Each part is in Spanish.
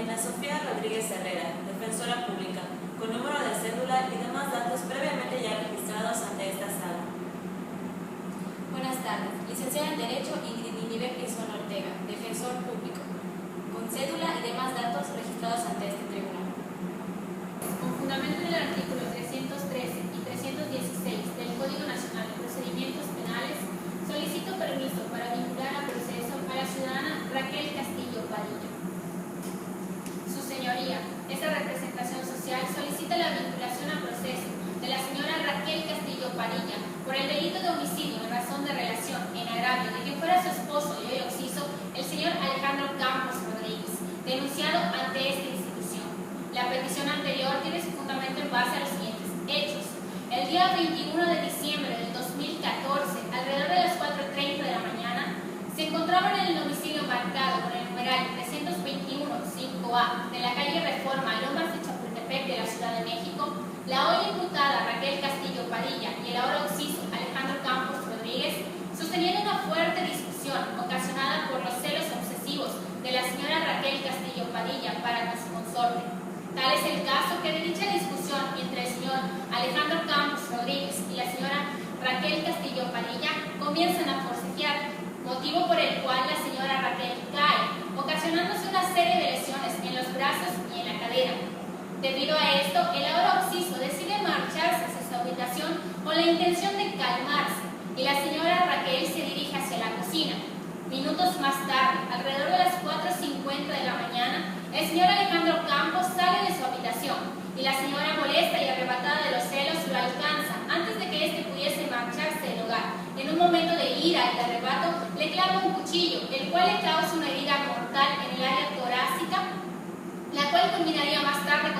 Ana Sofía Rodríguez Herrera, defensora pública, con número de cédula y demás datos previamente ya registrados ante esta sala. Buenas tardes. Licenciada en Derecho Ingrid Ninive Pinzón Ortega, defensor público, con cédula y demás datos registrados ante este tribunal. Con fundamento en el artículo 313 y 316 del Código Nacional de Procedimientos Penales, solicito permiso para vincular a proceso a la ciudadana Raquel Castillo Padilla. Su señoría, esta representación social solicita la vinculación a proceso de la señora Raquel Castillo Padilla por el delito de homicidio en razón de relación en agravio de que fuera su esposo y hoy occiso, el señor Alejandro Campos Rodríguez, denunciado ante esta institución. La petición anterior tiene su fundamento en base a los siguientes hechos. El día 21 de diciembre del 2014, alrededor de las 4:30 de la mañana, se encontraban en el domicilio marcado con el numeral 321-5A de la calle Reforma, Lomas de Chapultepec de la Ciudad de México, la hoy imputada Raquel Castillo Padilla y el ahora occiso Alejandro Campos Rodríguez, sosteniendo una fuerte discusión ocasionada por los celos obsesivos de la señora Raquel Castillo Padilla para con su consorte. Tal es el caso que de dicha discusión entre el señor Alejandro Campos Rodríguez y la señora Raquel Castillo Padilla comienzan a forcejear, motivo por el cual la señora Raquel cae, ocasionándose una serie de lesiones en los brazos y en la cadera. Debido a esto, el ahora occiso decide marcharse hacia su habitación con la intención de calmarse y la señora Raquel se dirige hacia la cocina. Minutos más tarde, alrededor de las 4:50 de la mañana, el señor Alejandro Campos sale de su habitación y la señora, molesta y arrebatada de los celos, lo alcanza antes de que éste pudiese marcharse del hogar. En un momento de ira y de arrebato, le clava un cuchillo, el cual le causa una herida mortal en el área torácica, la cual culminaría más tarde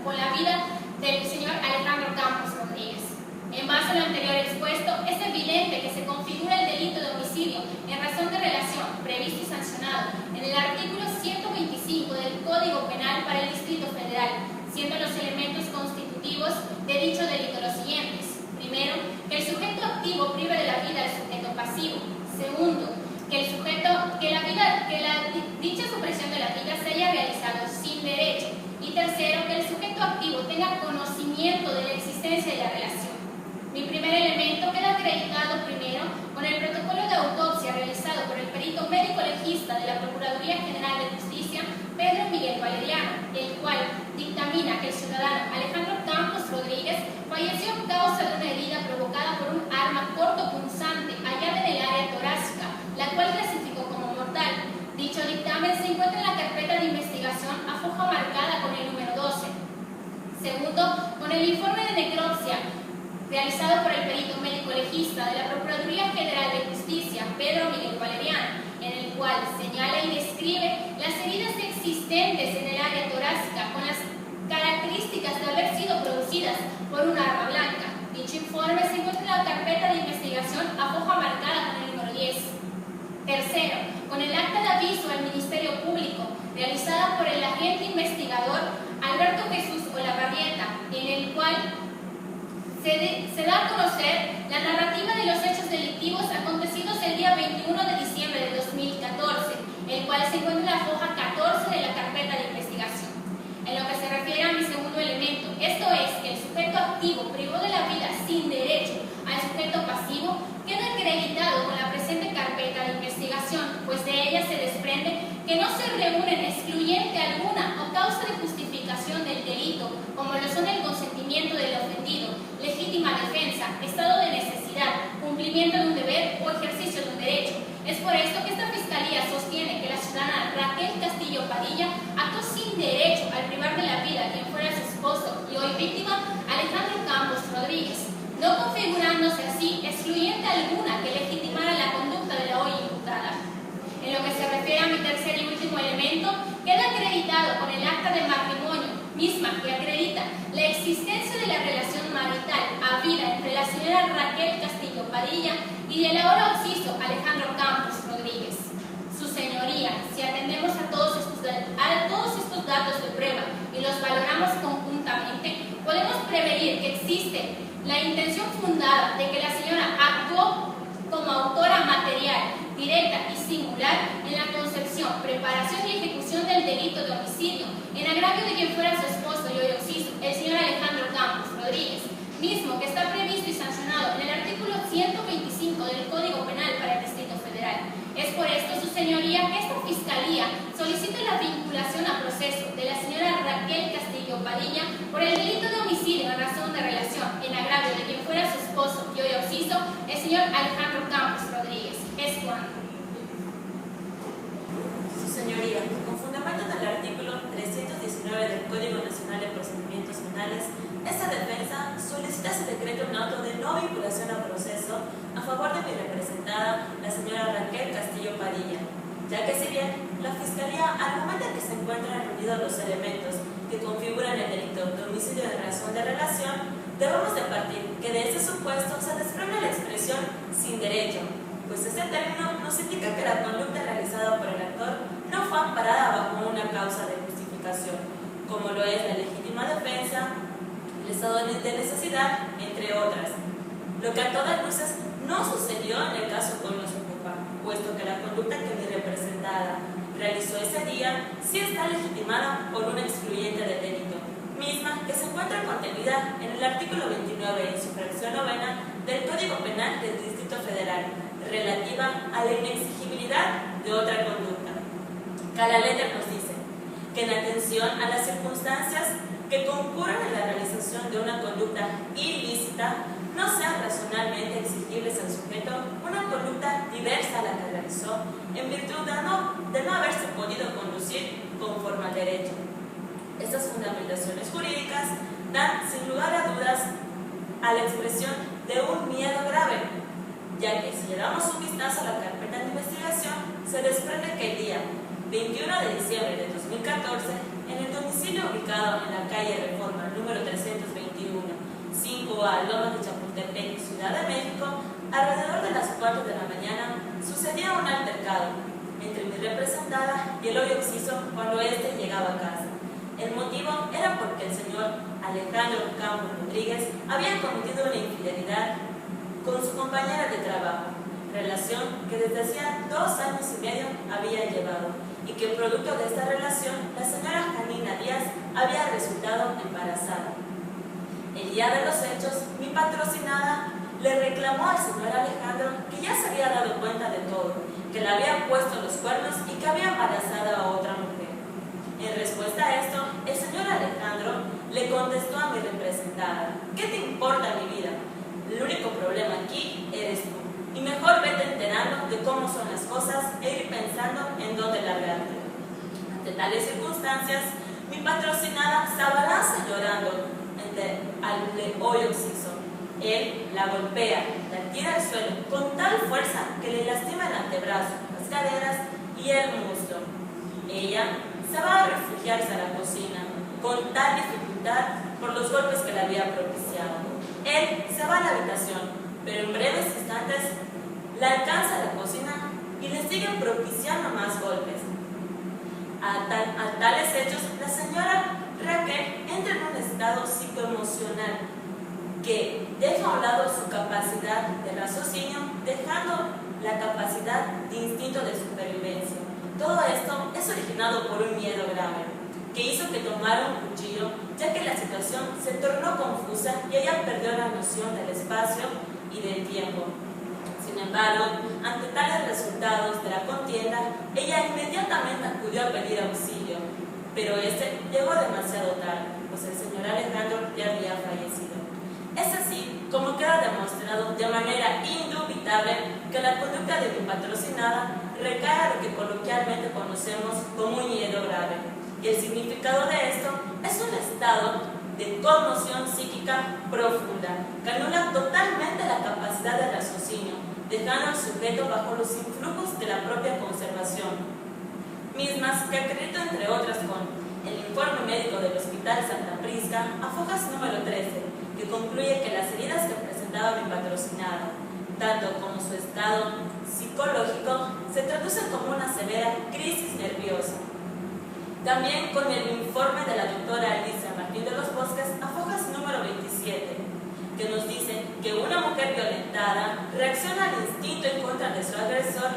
con la vida del señor Alejandro Campos Rodríguez. En base a lo anterior expuesto, es evidente que se configura el delito de homicidio en razón de relación previsto y sancionado en el artículo 125 del Código Penal para el Distrito Federal, siendo los elementos constitutivos de dicho delito los siguientes. Primero, que el sujeto activo prive de la vida al sujeto pasivo. Segundo, que dicha supresión de la vida se haya realizado sin derecho. Y tercero, que el sujeto activo tenga conocimiento de la existencia de la relación. Mi primer elemento queda acreditado primero con el protocolo de autopsia realizado por el perito médico legista de la Procuraduría General de Justicia, Pedro Miguel Valeriano, el cual dictamina que el ciudadano Alejandro Campos Rodríguez falleció a causa de una herida provocada por un arma cortopunzante hallada en el área torácica, la cual clasificó como mortal. Dicho dictamen se encuentra en la carpeta de investigación a foja marcada con el número 12. Segundo, con el informe de necropsia realizado por el perito médico legista de la Procuraduría General de Justicia, Pedro Miguel Valeriano, en el cual señala y describe las heridas existentes en el área torácica con las características de haber sido producidas por un arma blanca. Dicho informe se encuentra en la carpeta de investigación a foja marcada con el número 10. Tercero, con el acta de aviso al Ministerio Público realizada por el agente investigador Alberto Jesús Olavarrieta, en el cual se da a conocer la narrativa de los hechos delictivos acontecidos el día 21 de diciembre de 2014, el cual se encuentra en la foja 14 de la carpeta de investigación. En lo que se refiere a mi segundo elemento, esto es que el sujeto activo privó de la vida sin derecho al sujeto pasivo, queda acreditado con la presente carpeta de investigación, pues de ella se desprende que no se reúnen excluyente alguna o causa de justificación del delito, como lo son el consentimiento del ofendido, legítima defensa, estado de necesidad, cumplimiento de un deber o ejercicio de un derecho. Es por esto que esta Fiscalía sostiene que la ciudadana Raquel Castillo Padilla actuó sin derecho al privar de la vida a quien fuera su esposo y hoy víctima, Alejandro Campos Rodríguez, no configurándose así excluyente alguna que legitimara la conducta de la hoy imputada. En lo que se refiere a mi tercer y último elemento, queda acreditado con el acta de matrimonio, misma que acredita la existencia de la relación marital habida entre la señora Raquel Castillo Padilla y el ahora occiso Alejandro Campos Rodríguez. Su señoría, si atendemos a todos estos datos de prueba y los valoramos conjuntamente, podemos prevenir que existe la intención fundada de que la señora actuó como autora material, directa y singular en la concepción planeación, preparación y ejecución del delito de homicidio en agravio de quien fuera su esposo y hoy occiso, el señor Alejandro Campos Rodríguez, mismo que está previsto y sancionado en el artículo 125 del Código Penal para el Distrito Federal. Es por esto, su señoría, que esta Fiscalía solicita la vinculación a proceso de la señora Raquel Castillo Padilla por el delito de homicidio en razón de relación en agravio de quien fuera su esposo y hoy occiso, el señor Alejandro Campos Rodríguez. Es cuanto. Su señoría, con fundamento en el artículo 319 del Código Nacional de Procedimientos Penales, esta defensa solicita se decrete un auto de no vinculación a proceso a favor de mi representada, la señora Raquel Castillo Padilla, ya que si bien la Fiscalía, al momento en que se encuentran reunidos los elementos que configuran el delito de homicidio en razón de relación, debemos de partir que de este supuesto se desprende la expresión sin derecho, pues este término nos indica que la conducta realizada por el actor no fue amparada bajo una causa de justificación, como lo es la legítima defensa, el estado de necesidad, entre otras. Lo que a todas luces no sucedió en el caso con los ocupa, puesto que la conducta que mi representada realizó ese día sí está legitimada por una excluyente de delito, misma que se encuentra contenida en el artículo 29 en su fracción novena del Código Penal del Distrito Federal, relativa a la inexigibilidad de otra conducta. Que la letra nos dice que en atención a las circunstancias que concurren en la realización de una conducta ilícita, no sean razonablemente exigibles al sujeto una conducta diversa a la que realizó, en virtud de no haberse podido conducir conforme al derecho. Estas fundamentaciones jurídicas dan, sin lugar a dudas, a la expresión de un miedo grave, ya que si le damos un vistazo a la carpeta de investigación, se desprende que el día 21 de diciembre de 2014, en el domicilio ubicado en la calle Reforma, número 321, 5A, Lomas de Chapultepec, Ciudad de México, alrededor de las 4 de la mañana, sucedía un altercado entre mi representada y el hoy occiso cuando éste llegaba a casa. El motivo era porque el señor Alejandro Campos Rodríguez había cometido una infidelidad con su compañera de trabajo, relación que desde hacía 2 años y medio había llevado, y que producto de esta relación, la señora Janina Díaz había resultado embarazada. El día de los hechos, mi patrocinada le reclamó al señor Alejandro que ya se había dado cuenta de todo, que le había puesto los cuernos y que había embarazado a otra mujer. En respuesta a esto, el señor Alejandro le contestó a mi representada: ¿qué te importa mi vida? El único problema aquí eres tú. Y mejor vete enterando de cómo son las cosas e ir pensando en dónde largarte. Ante tales circunstancias, mi patrocinada se abalanza llorando al de hoy occiso. Él la golpea, la tira al suelo con tal fuerza que le lastima el antebrazo, las caderas y el muslo. Ella se va a refugiarse a la cocina con tal dificultad por los golpes que le había propiciado. Él se va a la habitación, pero en breves instantes la alcanza a la cocina y le siguen propiciando más golpes. A tales hechos, la señora Raquel entra en un estado psicoemocional que deja a un lado su capacidad de raciocinio, dejando la capacidad de instinto de supervivencia. Todo esto es originado por un miedo grave, que hizo que tomara un cuchillo, ya que la situación se tornó confusa y ella perdió la noción del espacio y del tiempo. Sin embargo, ante tales resultados de la contienda, ella inmediatamente acudió a pedir auxilio, pero este llegó demasiado tarde, pues el señor Alejandro ya había fallecido. Es así como queda demostrado de manera indubitable que la conducta de mi patrocinada recae a lo que coloquialmente conocemos como un miedo grave, y el significado de esto es un estado de conmoción psíquica profunda que anula totalmente la capacidad de raciocinio, dejando al sujeto bajo los influjos de la propia conservación, mismas que acredito entre otras con el informe médico del Hospital Santa Prisca, a fojas número 13, que concluye que las heridas que presentaba mi patrocinada, tanto como su estado psicológico, se traducen como una severa crisis nerviosa. También con el informe de la doctora Alicia Martín de los Bosques, a fojas número 27, que nos dice que una mujer violentada reacciona al instinto en contra de su agresor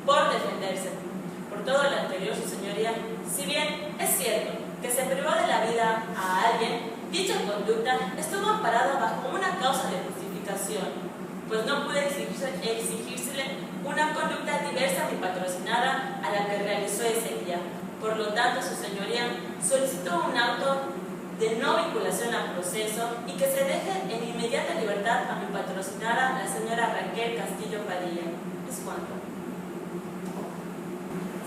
por defenderse, por Por todo lo anterior, su señoría, si bien es cierto que se privó de la vida a alguien, dicha conducta estuvo amparada bajo una causa de justificación, pues no puede exigírsele una conducta diversa ni patrocinada a la que realizó ese día. Por lo tanto, su señoría solicitó un auto de no vinculación al proceso y que se deje en inmediata libertad a mi patrocinada, la señora Raquel Castillo Padilla. Es cuanto.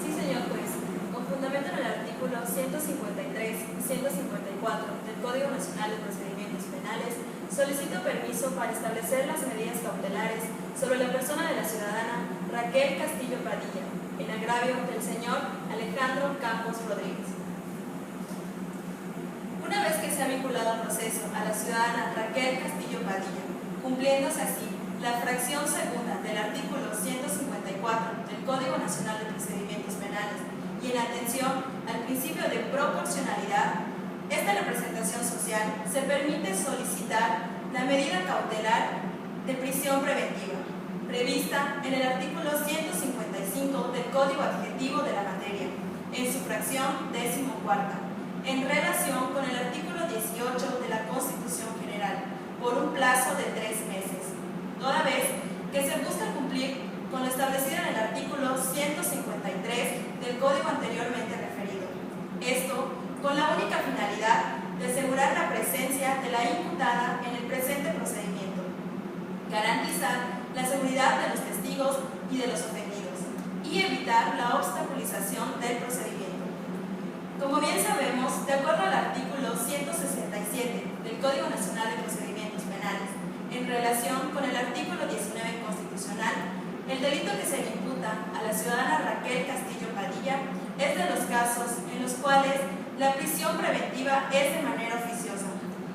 Sí, señor juez. Con fundamento en el artículo 153 y 154 del Código Nacional de Procedimientos Penales, solicito permiso para establecer las medidas cautelares sobre la persona de la ciudadana Raquel Castillo Padilla, en agravio del señor Alejandro Campos Rodríguez. Una vez que se ha vinculado al proceso a la ciudadana Raquel Castillo Padilla, cumpliéndose así la fracción segunda del artículo 154 del Código Nacional de Procedimientos Penales y en atención al principio de proporcionalidad, esta representación social se permite solicitar la medida cautelar de prisión preventiva, prevista en el artículo 155 del Código Adjetivo de la materia, en su fracción 14ª, en relación con el artículo 18 de la Constitución General, por un plazo de 3 meses, toda vez que se busca cumplir con lo establecido en el artículo 153 del Código anteriormente referido. Esto con la única finalidad de asegurar la presencia de la imputada en el presente procedimiento, garantizar la seguridad de los testigos y de los ofendidos y evitar la obstaculización del procedimiento. Como bien sabemos, de acuerdo al artículo 167 del Código Nacional de Procedimientos Penales, en relación con el artículo 19 constitucional, el delito que se le imputa a la ciudadana Raquel Castillo Padilla es de los casos en los cuales la prisión preventiva es de manera oficiosa,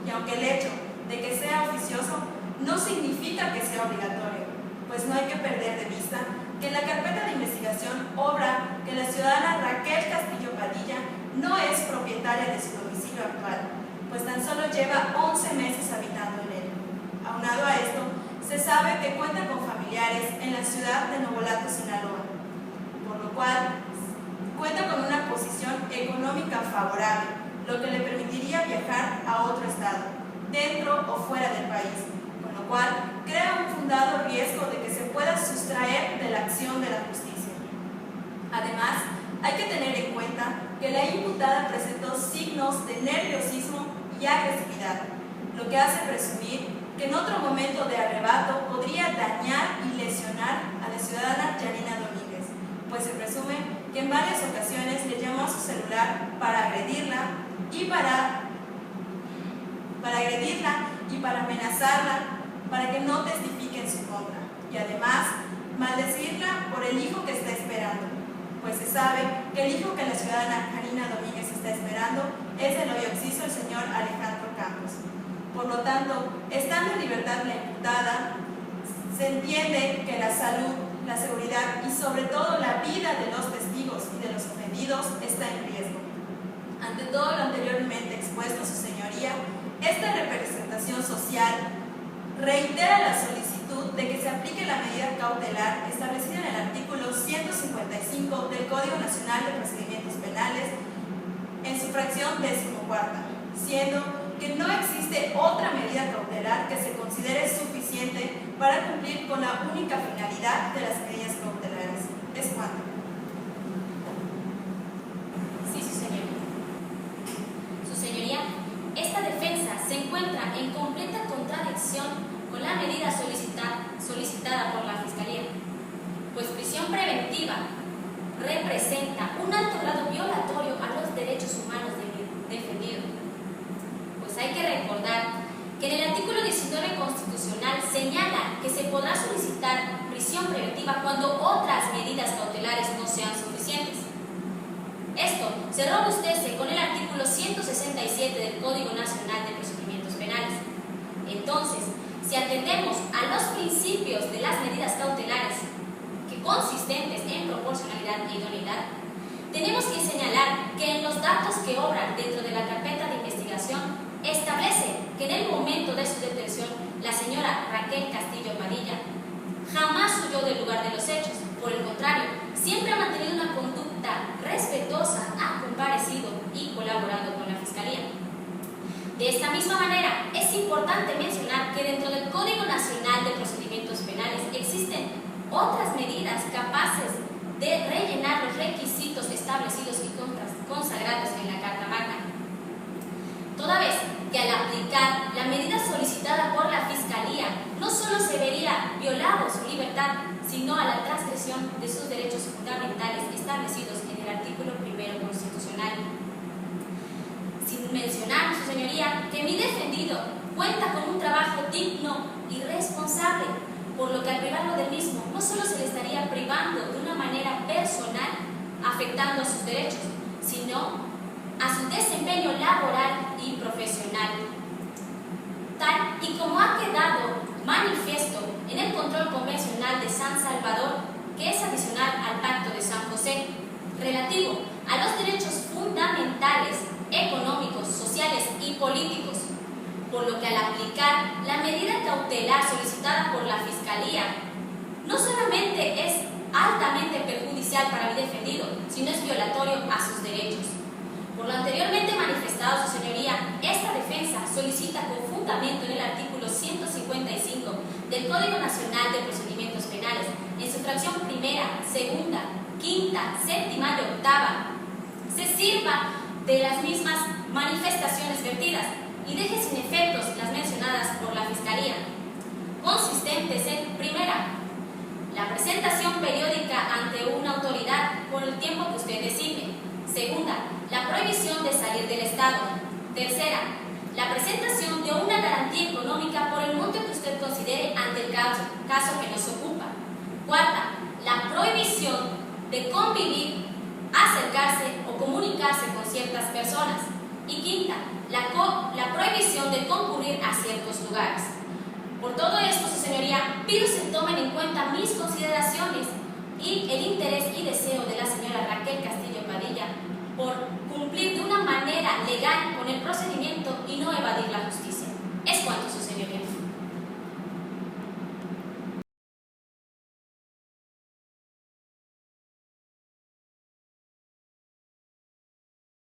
y aunque el hecho de que sea oficioso no significa que sea obligatorio, pues no hay que perder de vista que en la carpeta de investigación obra que la ciudadana Raquel Castillo Padilla no es propietaria de su domicilio actual, pues tan solo lleva 11 meses habitando en él. Aunado a esto, se sabe que cuenta con familiares en la ciudad de Novolato, Sinaloa, por lo cual cuenta con una posición económica favorable, lo que le permitiría viajar a otro estado, dentro o fuera del país, con lo cual crea un fundado riesgo de que se pueda sustraer de la acción de la justicia. Además, hay que tener en cuenta que la imputada presentó signos de nerviosismo y agresividad, lo que hace presumir que en otro momento de arrebato podría dañar y lesionar a la ciudadana Yanina Domínguez, pues se presume que en varias ocasiones le llamó a su celular para agredirla y para amenazarla para que no testifique en su contra, y además maldecirla por el hijo que está esperando, pues se sabe que el hijo que la ciudadana Yanina Domínguez está esperando es el hoy occiso el señor Alejandro Campos. Por lo tanto, estando en libertad la imputada, se entiende que la salud, la seguridad y sobre todo la vida de los testigos y de los ofendidos está en riesgo. Ante todo lo anteriormente expuesto, su señoría, esta representación social reitera la solicitud de que se aplique la medida cautelar establecida en el artículo 155 del Código Nacional de Procedimientos Penales en su fracción 14ª, siendo que no existe otra medida cautelar que se considere suficiente para cumplir con la única finalidad de las medidas cautelares. Es cuanto. Sí, su señoría. Su señoría, esta defensa se encuentra en completa contradicción con la medida solicitada por la Fiscalía, pues prisión preventiva representa un alto grado violatorio a los derechos humanos del defendido. Pues hay que recordar que en el artículo 19 constitucional señala que se podrá solicitar prisión preventiva cuando otras medidas cautelares no sean suficientes. Esto se robustece con el artículo 167 del Código Nacional de Procedimientos Penales. Entonces, si atendemos a los principios de las medidas cautelares, que consistentes en proporcionalidad e idoneidad, tenemos que señalar que en los datos que obran dentro de la carpeta de investigación establece que en el momento de su detención la señora Raquel Castillo Padilla jamás huyó del lugar de los hechos. Por el contrario, siempre ha mantenido una conducta respetuosa, ha comparecido y colaborado con la Fiscalía. De esta misma manera, es importante mencionar que dentro del Código Nacional de Procedimientos Penales existen otras medidas capaces de rellenar los requisitos establecidos y consagrados en la Carta Magna. Toda vez que al aplicar la medida solicitada por la Fiscalía no solo se vería violado su libertad, sino a la transgresión de sus derechos fundamentales establecidos en el artículo 1 constitucional. Sin mencionar, su señoría, que mi defendido cuenta con un trabajo digno y responsable, por lo que al privarlo del mismo no solo se le estaría privando de una manera personal, afectando a sus derechos, sino a su desempeño laboral y profesional. Tal y como ha quedado manifiesto en el control convencional de San Salvador, que es adicional al Pacto de San José, relativo a los derechos fundamentales, económicos, sociales y políticos, por lo que al aplicar la medida cautelar solicitada por la Fiscalía, no solamente es altamente perjudicial para mi defendido, sino es violatorio a sus derechos. Por lo anteriormente manifestado, su señoría, esta defensa solicita con fundamento en el artículo 155 del Código Nacional de Procedimientos Penales, en su fracción primera, segunda, quinta, séptima y octava, se sirva de las mismas manifestaciones vertidas y deje sin efectos las mencionadas por la Fiscalía, consistentes en: primera, la presentación periódica ante una autoridad por el tiempo que usted designe; segunda, la prohibición de salir del Estado; tercera, la presentación de una garantía económica por el monto que usted considere ante el caso que nos ocupa; cuarta, la prohibición de convivir, acercarse o comunicarse con ciertas personas; y quinta, la prohibición de concurrir a ciertos lugares. Por todo esto, su señoría, pido se tomen en cuenta mis consideraciones y el interés y deseo de la señora Raquel Castillo Padilla por cumplir de una manera legal con el procedimiento y no evadir la justicia.